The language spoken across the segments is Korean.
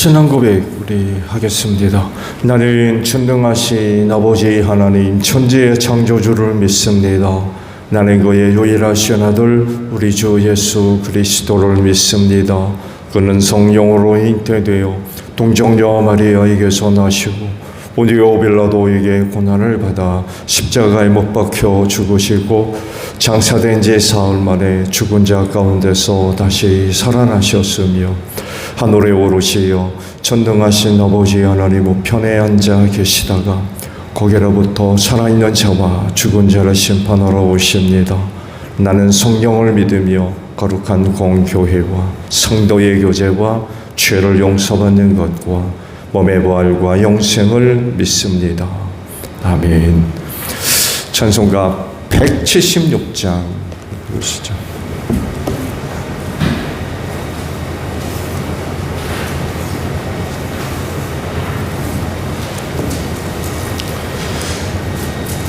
신앙 고백 우리 하겠습니다. 나는 전능하신 아버지 하나님 천지의 창조주를 믿습니다. 나는 그의 유일하신 아들 우리 주 예수 그리스도를 믿습니다. 그는 성령으로 잉태되어 동정녀 마리아에게서 나시고 본디오 빌라도에게 고난을 받아 십자가에 못 박혀 죽으시고 장사된 지 사흘 만에 죽은 자 가운데서 다시 살아나셨으며 하늘에 오르시어 전능하신 아버지 하나님 우편에 앉아 계시다가 거기로부터 살아있는 자와 죽은 자를 심판하러 오십니다. 나는 성령을 믿으며 거룩한 공교회와 성도의 교제와 죄를 용서받는 것과 몸의 부활과 영생을 믿습니다. 아멘. 찬송가 176장 보시죠.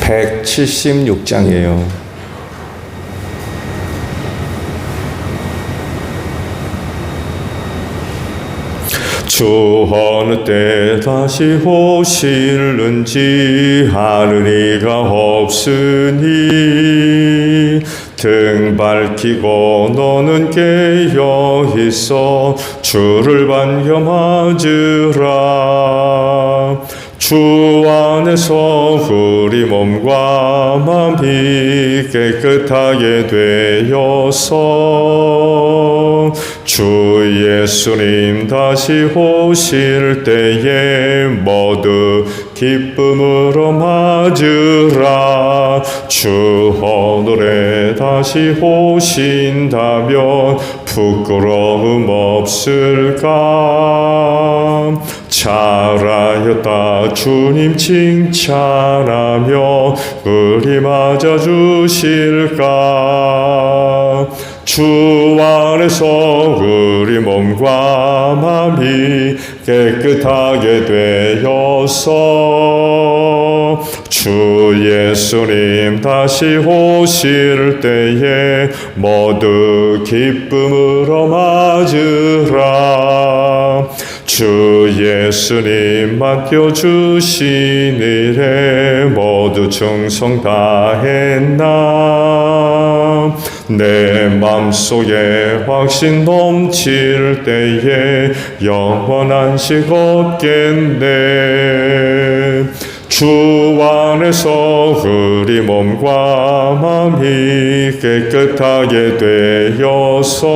(176장이에요) 주 어느 때 다시 오실는지 하늘이가 없으니 등 밝히고 너는 깨어 있어 주를 반겨맞으라. 주 안에서 우리 몸과 마음이 깨끗하게 되어서 주 예수님 다시 오실 때에 모두 기쁨으로 맞으라. 주 오늘에 다시 오신다면 부끄러움 없을까? 잘하였다 주님 칭찬하며 우리 맞아주실까? 주 안에서 우리 몸과 마음이 깨끗하게 되어서 주 예수님 다시 오실 때에 모두 기쁨으로 맞으라. 주 예수님 맡겨주신 일에 모두 충성 다했나? 내 맘속에 확신 넘칠 때에 영원한 식 없겠네. 주 안에서 우리 몸과 마음이 깨끗하게 되어서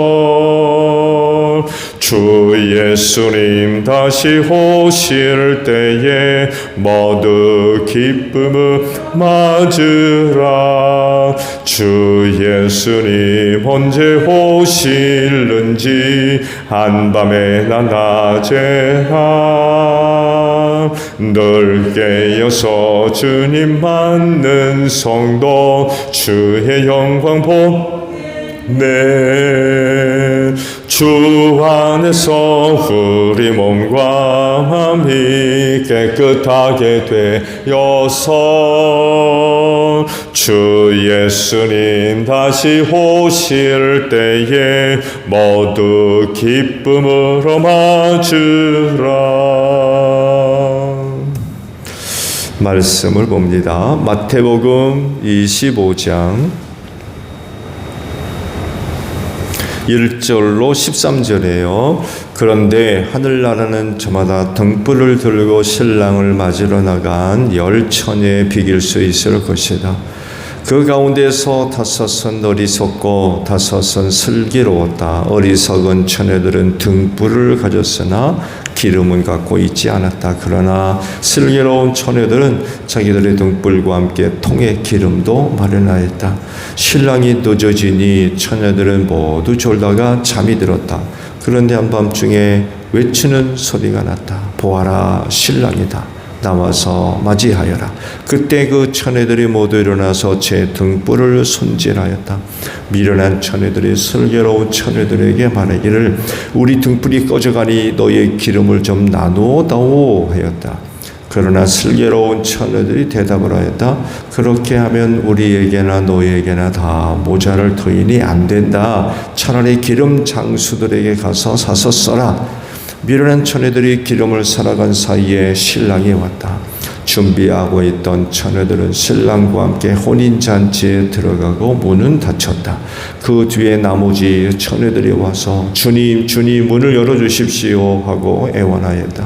주 예수님 다시 오실 때에 모두 기쁨을 맞으라. 주 예수님 언제 오실는지 한밤에나 낮에나 늘 깨어서 주님 맞는 성도 주의 영광 보네. 주 안에서 우리 몸과 마음이 깨끗하게 되어서 주 예수님 다시 오실 때에 모두 기쁨으로 맞으라. 말씀을 봅니다. 마태복음 25장 1절로 13절이에요. 그런데 하늘나라는 저마다 등불을 들고 신랑을 맞으러 나간 10처녀에 비길 수 있을 것이다. 그 가운데서 5은 어리석고 5은 슬기로웠다. 어리석은 처녀들은 등불을 가졌으나 기름은 갖고 있지 않았다. 그러나 슬기로운 처녀들은 자기들의 등불과 함께 통에 기름도 마련하였다. 신랑이 늦어지니 처녀들은 모두 졸다가 잠이 들었다. 그런데 한밤중에 외치는 소리가 났다. 보아라, 신랑이다. 나와서 맞이하여라. 그때 그 처녀들이 모두 일어나서 제 등불을 손질하였다. 미련한 처녀들이 슬기로운 처녀들에게 말하기를 우리 등불이 꺼져가니 너의 기름을 좀 나누어다오 하였다. 그러나 슬기로운 처녀들이 대답을 하였다. 그렇게 하면 우리에게나 너희에게나 다 모자랄 터이니 안 된다. 차라리 기름 장수들에게 가서 사서 써라. 미련한 처녀들이 기름을 살아간 사이에 신랑이 왔다. 준비하고 있던 처녀들은 신랑과 함께 혼인잔치에 들어가고 문은 닫혔다. 그 뒤에 나머지 처녀들이 와서 주님, 주님 문을 열어주십시오 하고 애원하였다.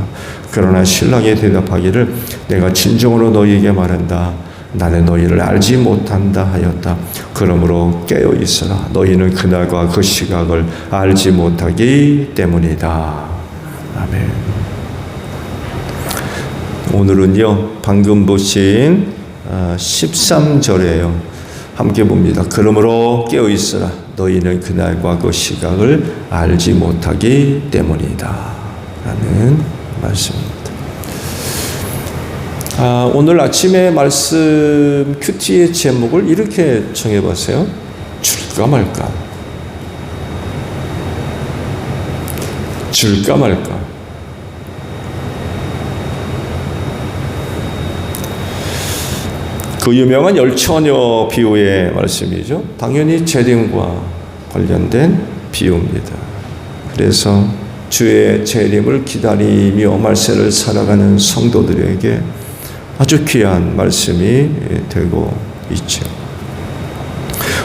그러나 신랑이 대답하기를 내가 진정으로 너희에게 말한다. 나는 너희를 알지 못한다 하였다. 그러므로 깨어 있으라. 너희는 그날과 그 시각을 알지 못하기 때문이다. 아멘. 오늘은요, 방금 보신 13절이에요. 함께 봅니다. 그러므로 깨어 있으라. 너희는 그날과 그 시각을 알지 못하기 때문이다. 라는 말씀입니다. 오늘 아침에 말씀 큐티의 제목을 이렇게 정해봤어요. 줄까 말까. 줄까 말까. 그 유명한 열처녀 비유의 말씀이죠. 당연히 재림과 관련된 비유입니다. 그래서 주의 재림을 기다리며 말세를 살아가는 성도들에게 아주 귀한 말씀이 되고 있죠.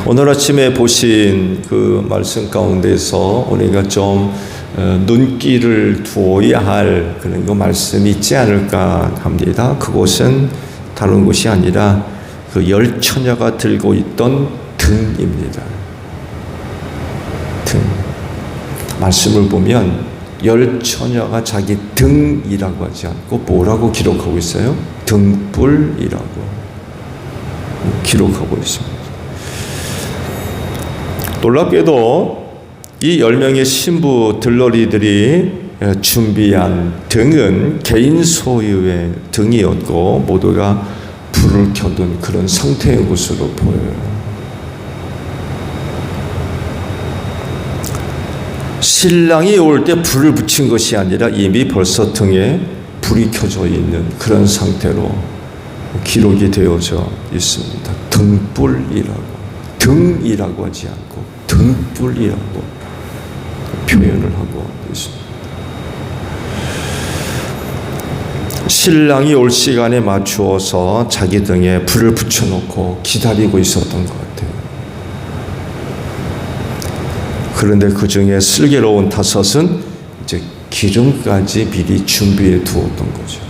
오늘 아침에 보신 그 말씀 가운데서 우리가 좀 눈길을 두어야 할 그런 그 말씀이 있지 않을까 합니다. 그곳은 다른 곳이 아니라 그 열처녀가 들고 있던 등입니다. 등. 말씀을 보면 열처녀가 자기 등이라고 하지 않고 뭐라고 기록하고 있어요? 등불이라고 기록하고 있습니다. 놀랍게도 이 10명의 신부 들러리들이 준비한 등은 개인 소유의 등이었고 모두가 불을 켜둔 그런 상태의 것으로 보여요. 신랑이 올 때 불을 붙인 것이 아니라 이미 벌써 등에 불이 켜져 있는 그런 상태로 기록이 되어져 있습니다. 등이라고 하지 않고 등불이라고 표현을 하고 있습니다. 신랑이 올 시간에 맞추어서 자기 등에 불을 붙여놓고 기다리고 있었던 것 같아요. 그런데 그 중에 슬기로운 다섯은 이제 기름까지 미리 준비해 두었던 거죠.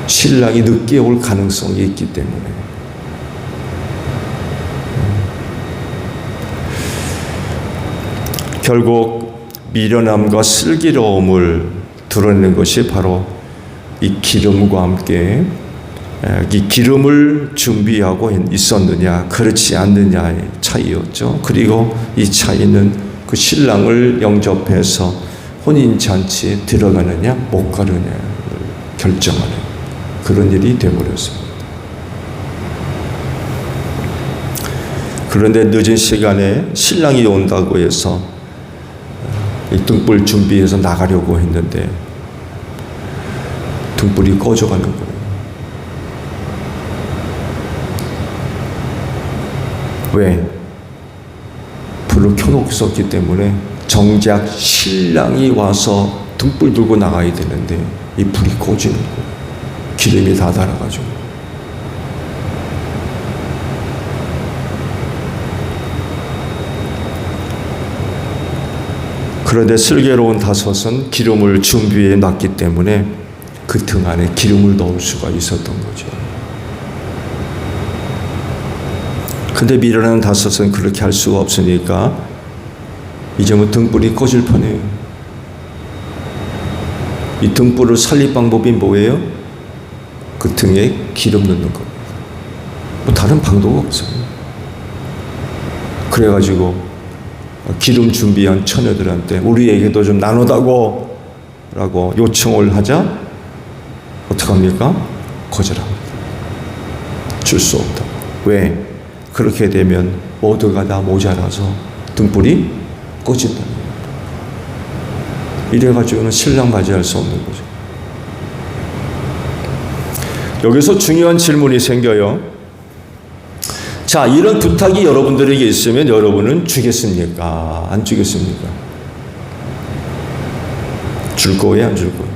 신랑이 늦게 올 가능성이 있기 때문에. 결국 미련함과 슬기로움을 드러내는 것이 바로 이 기름과 함께 이 기름을 준비하고 있었느냐 그렇지 않느냐의 차이였죠. 그리고 이 차이는 그 신랑을 영접해서 혼인잔치에 들어가느냐 못 가느냐를 결정하는 그런 일이 되어버렸습니다. 그런데 늦은 시간에 신랑이 온다고 해서 이 등불 준비해서 나가려고 했는데 등불이 꺼져가는 거예요. 왜? 불을 켜놓았기 때문에 정작 신랑이 와서 등불 들고 나가야 되는데 이 불이 꺼지는 거예요. 기름이 다 달아가지고. 그런데 슬기로운 다섯은 기름을 준비해 놨기 때문에 그 등 안에 기름을 넣을 수가 있었던 거죠. 근데 미련한 다섯은 그렇게 할 수가 없으니까 이제 뭐 등불이 꺼질 뻔해요. 이 등불을 살릴 방법이 뭐예요? 그 등에 기름 넣는 겁니다. 뭐 다른 방도가 없어요. 그래가지고 기름 준비한 처녀들한테 우리에게도 좀 나누다고 라고 요청을 하자 어떡합니까? 거절합니다. 줄 수 없다. 왜? 그렇게 되면 모두가 다 모자라서 등불이 꺼진다. 이래가지고는 신랑 맞이할 수 없는 거죠. 여기서 중요한 질문이 생겨요. 자, 이런 부탁이 여러분들에게 있으면 여러분은 주겠습니까? 안 주겠습니까? 줄 거예요, 안 줄 거예요?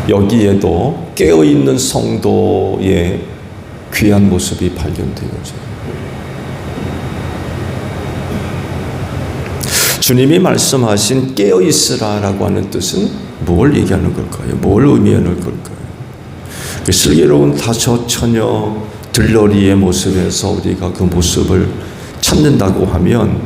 여기에도 깨어있는 성도의 귀한 모습이 발견되어져요. 주님이 말씀하신 깨어있으라라고 하는 뜻은 뭘 얘기하는 걸까요? 뭘 의미하는 걸까요? 그 슬기로운 다섯 처녀 들러리의 모습에서 우리가 그 모습을 찾는다고 하면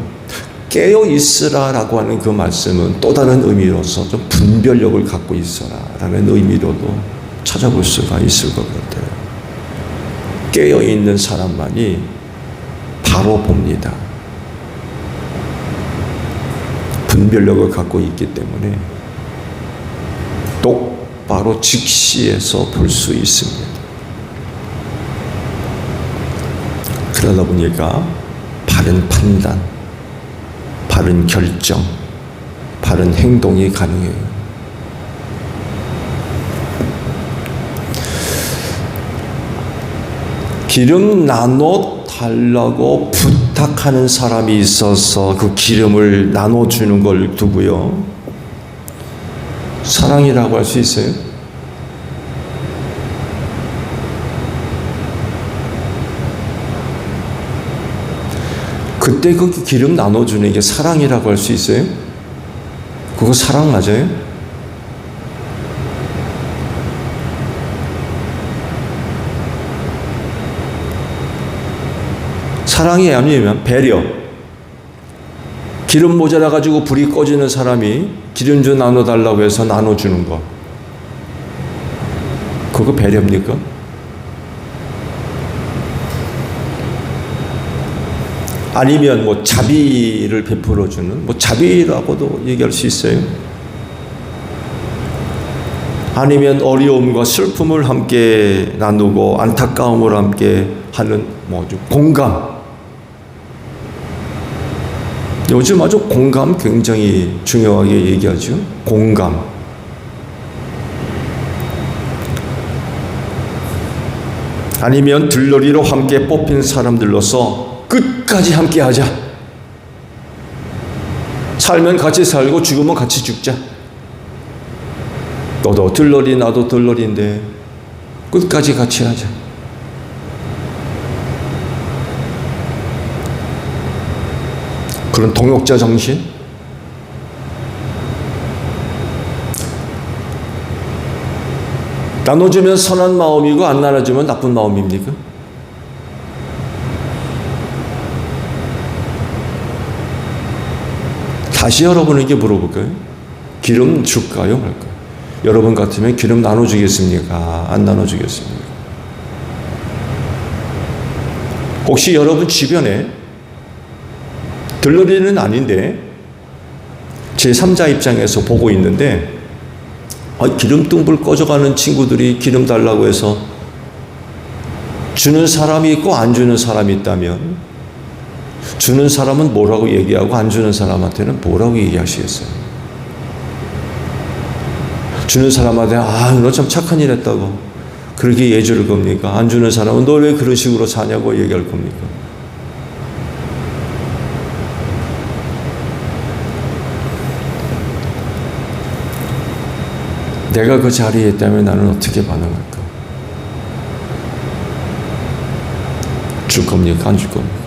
깨어있으라라고 하는 그 말씀은 또 다른 의미로서 좀 분별력을 갖고 있어라라는 의미로도 찾아볼 수가 있을 것 같아요. 깨어있는 사람만이 바로 봅니다. 분별력을 갖고 있기 때문에 똑바로 직시해서 볼 수 있습니다. 그러다 보니까 바른 판단, 바른 결정, 바른 행동이 가능해요. 기름 나눠 달라고 부탁하는 사람이 있어서 그 기름을 나눠주는 걸 두고요, 사랑이라고 할 수 있어요? 그때 그 기름 나눠주는 게 사랑이라고 할 수 있어요? 그거 사랑 맞아요? 사랑이 아니면 배려. 기름 모자라가지고 불이 꺼지는 사람이 기름 좀 나눠달라고 해서 나눠주는 거, 그거 배려입니까? 아니면 뭐 자비를 베풀어주는, 뭐 자비라고도 얘기할 수 있어요. 아니면 어려움과 슬픔을 함께 나누고 안타까움을 함께 하는 공감. 요즘 아주 공감 굉장히 중요하게 얘기하죠. 공감. 아니면 들러리로 함께 뽑힌 사람들로서 끝까지 함께 하자. 살면 같이 살고 죽으면 같이 죽자. 너도 들러리 나도 들러리인데 끝까지 같이 하자. 그런 동역자 정신? 나눠주면 선한 마음이고 안 나눠주면 나쁜 마음입니까? 다시 여러분에게 물어볼까요? 기름 줄까요, 말까요? 여러분 같으면 기름 나눠주겠습니까? 안 나눠주겠습니까? 혹시 여러분 주변에 들러리는 아닌데 제3자 입장에서 보고 있는데 기름등불 꺼져가는 친구들이 기름 달라고 해서 주는 사람이 있고 안 주는 사람이 있다면 주는 사람은 뭐라고 얘기하고 안 주는 사람한테는 뭐라고 얘기하시겠어요? 주는 사람한테 너 참 착한 일 했다고 그렇게 예줄 겁니까? 안 주는 사람은 너 왜 그런 식으로 사냐고 얘기할 겁니까? 내가 그 자리에 있다면 나는 어떻게 반응할까? 줄 겁니까? 안 줄 겁니까?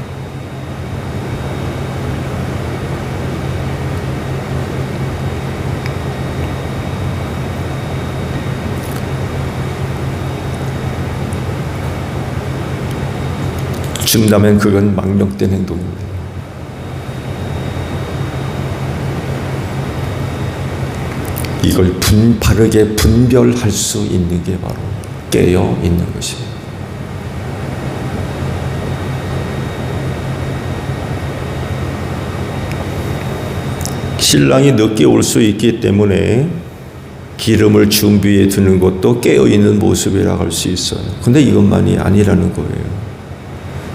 준다면 그건 망령된 행동입니다. 이걸 바르게 분별할 수 있는 게 바로 깨어 있는 것입니다. 신랑이 늦게 올 수 있기 때문에 기름을 준비해 두는 것도 깨어 있는 모습이라고 할 수 있어요. 근데 이것만이 아니라는 거예요.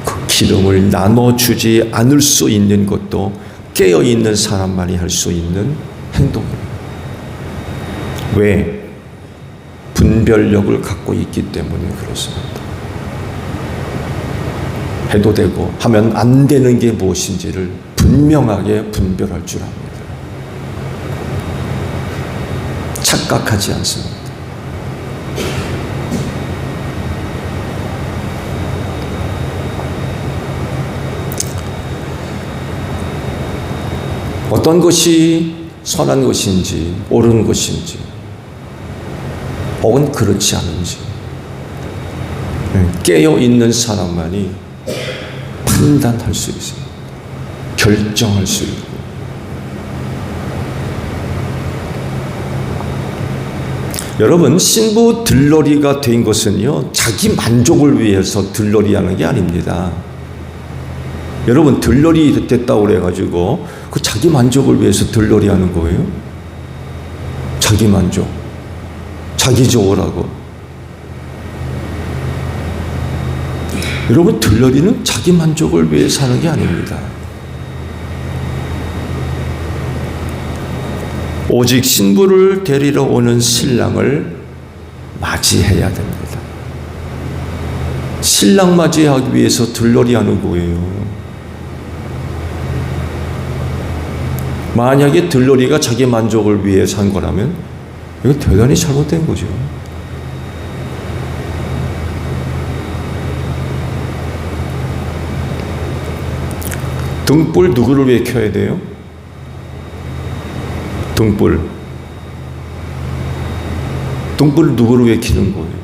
그 기름을 나눠주지 않을 수 있는 것도 깨어 있는 사람만이 할 수 있는 행동입니다. 왜? 분별력을 갖고 있기 때문에 그렇습니다. 해도 되고 하면 안 되는 게 무엇인지를 분명하게 분별할 줄 압니다. 착각하지 않습니다. 어떤 것이 선한 것인지 옳은 것인지 혹은 그렇지 않은지 깨어있는 사람만이 판단할 수 있습니다. 결정할 수 있고. 여러분, 신부 들러리가 된 것은요, 자기 만족을 위해서 들러리하는 게 아닙니다. 여러분, 들러리 됐다고 그래가지고 그 자기 만족을 위해서 들러리하는 거예요? 자기 만족, 자기 좋으라고. 여러분, 들러리는 자기 만족을 위해서 하는 게 아닙니다. 오직 신부를 데리러 오는 신랑을 맞이해야 됩니다. 신랑 맞이하기 위해서 들러리하는 거예요. 만약에 들러리가 자기 만족을 위해서 한 거라면 이거 대단히 잘못된 거죠. 등불 누구를 위해 켜야 돼요? 등불 누구를 위해 켜는 거예요?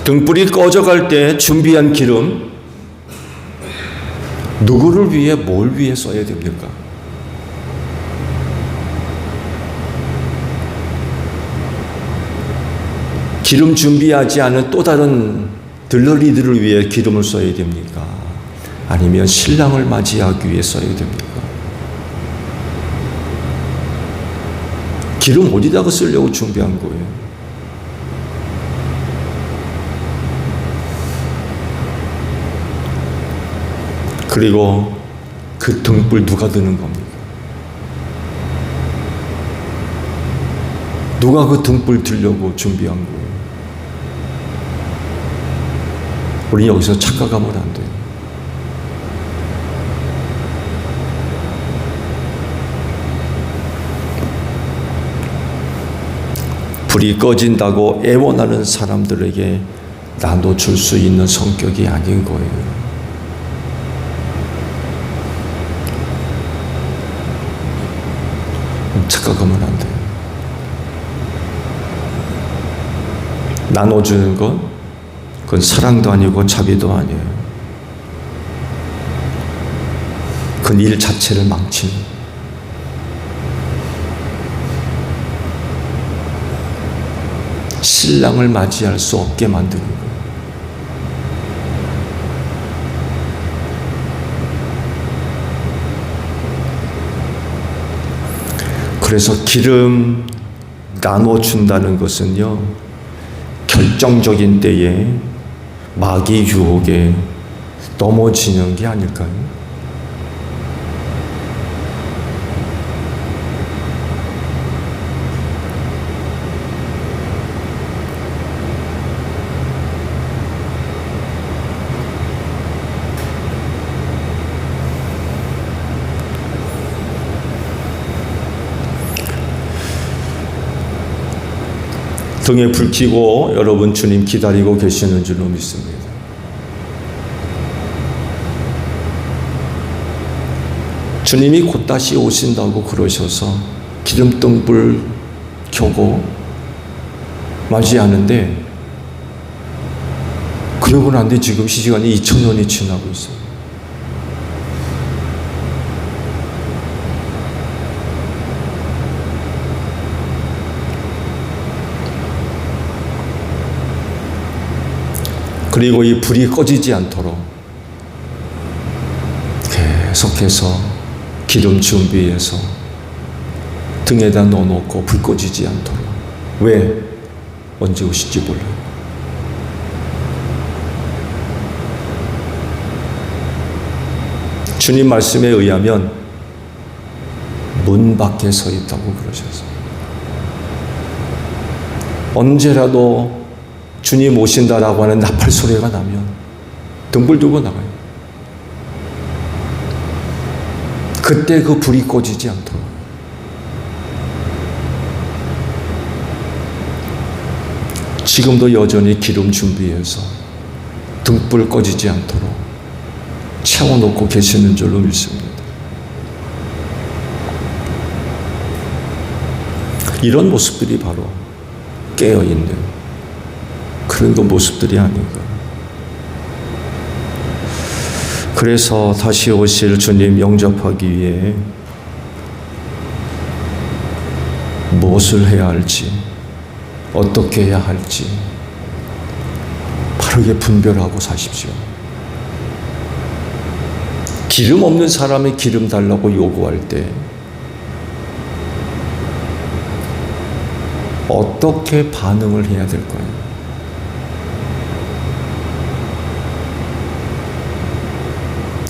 등불이 꺼져갈 때 준비한 기름 누구를 위해 뭘 위해 써야 됩니까? 기름 준비하지 않은 또 다른 들러리들을 위해 기름을 써야 됩니까? 아니면 신랑을 맞이하기 위해 써야 됩니까? 기름 어디다가 쓰려고 준비한 거예요? 그리고 그 등불 누가 드는 겁니까? 누가 그 등불 들려고 준비한 거예요? 우리 여기서 착각하면 안 돼요. 불이 꺼진다고 애원하는 사람들에게 나눠줄 수 있는 성격이 아닌 거예요. 착각하면 안 돼요. 나눠주는 건 그건 사랑도 아니고 자비도 아니에요. 그건 일 자체를 망치는. 신랑을 맞이할 수 없게 만드는 거예요. 그래서 기름 나눠준다는 것은요, 결정적인 때에 마귀 유혹에 넘어지는 게 아닐까요? 등에 불 켜고 여러분 주님 기다리고 계시는 줄로 믿습니다. 주님이 곧 다시 오신다고 그러셔서 기름등불 켜고 맞이하는데, 그러고 난 뒤 지금 시간이 2000년이 지나고 있어요. 그리고 이 불이 꺼지지 않도록 계속해서 기름 준비해서 등에다 넣어놓고 불 꺼지지 않도록. 왜? 언제 오실지 몰라요. 주님 말씀에 의하면 문 밖에 서 있다고 그러셨어요. 언제라도 주님 오신다라고 하는 나팔 소리가 나면 등불 들고 나가요. 그때 그 불이 꺼지지 않도록. 지금도 여전히 기름 준비해서 등불 꺼지지 않도록 채워놓고 계시는 줄로 믿습니다. 이런 모습들이 바로 깨어있는 그런 그 모습들이 아닌가. 그래서 다시 오실 주님 영접하기 위해 무엇을 해야 할지, 어떻게 해야 할지 바르게 분별하고 사십시오. 기름 없는 사람이 기름 달라고 요구할 때 어떻게 반응을 해야 될까요?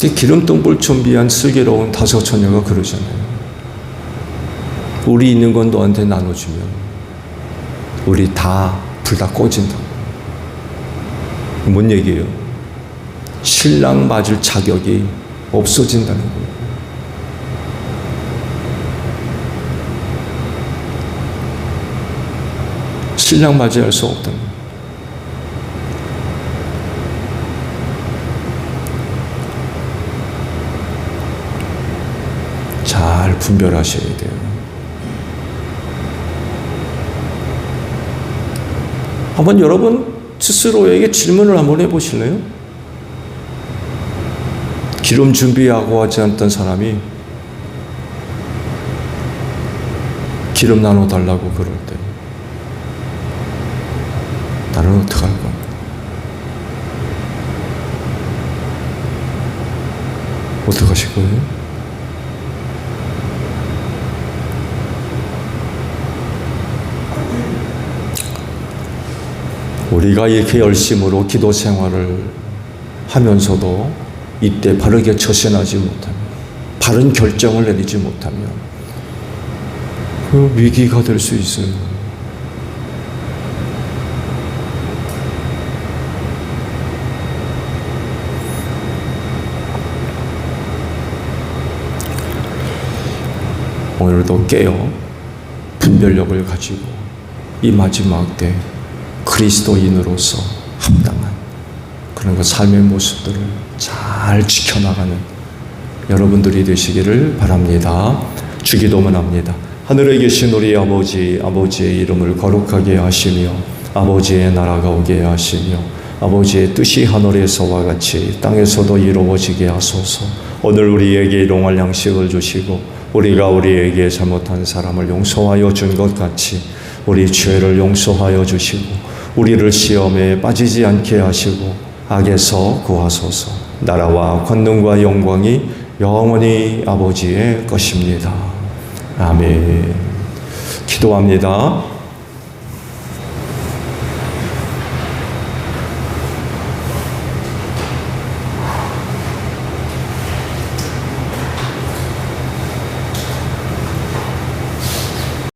기름등불 준비한 슬기로운 다섯 처녀가 그러잖아요. 우리 있는 건 너한테 나눠주면 우리 불 다 꺼진다고. 뭔 얘기예요? 신랑 맞을 자격이 없어진다는 거예요. 신랑 맞이할 수 없다는 거예요. 잘 분별하셔야 돼요. 한번 여러분 스스로에게 질문을 한번 해보실래요? 기름 준비하고 하지 않던 사람이 기름 나눠달라고 그럴 때 나는 어떻게 할 건가? 어떻게 하실 거예요? 우리가 이렇게 열심으로 기도 생활을 하면서도 이때 바르게 처신하지 못하면, 바른 결정을 내리지 못하면 그 위기가 될 수 있어요. 오늘도 깨어 분별력을 가지고 이 마지막 때 그리스도인으로서 합당한 그런 그 삶의 모습들을 잘 지켜나가는 여러분들이 되시기를 바랍니다. 주기도문 합니다. 하늘에 계신 우리 아버지, 아버지의 이름을 거룩하게 하시며 아버지의 나라가 오게 하시며 아버지의 뜻이 하늘에서와 같이 땅에서도 이루어지게 하소서. 오늘 우리에게 일용할 양식을 주시고 우리가 우리에게 잘못한 사람을 용서하여 준 것 같이 우리 죄를 용서하여 주시고 우리를 시험에 빠지지 않게 하시고 악에서 구하소서. 나라와 권능과 영광이 영원히 아버지의 것입니다. 아멘. 기도합니다.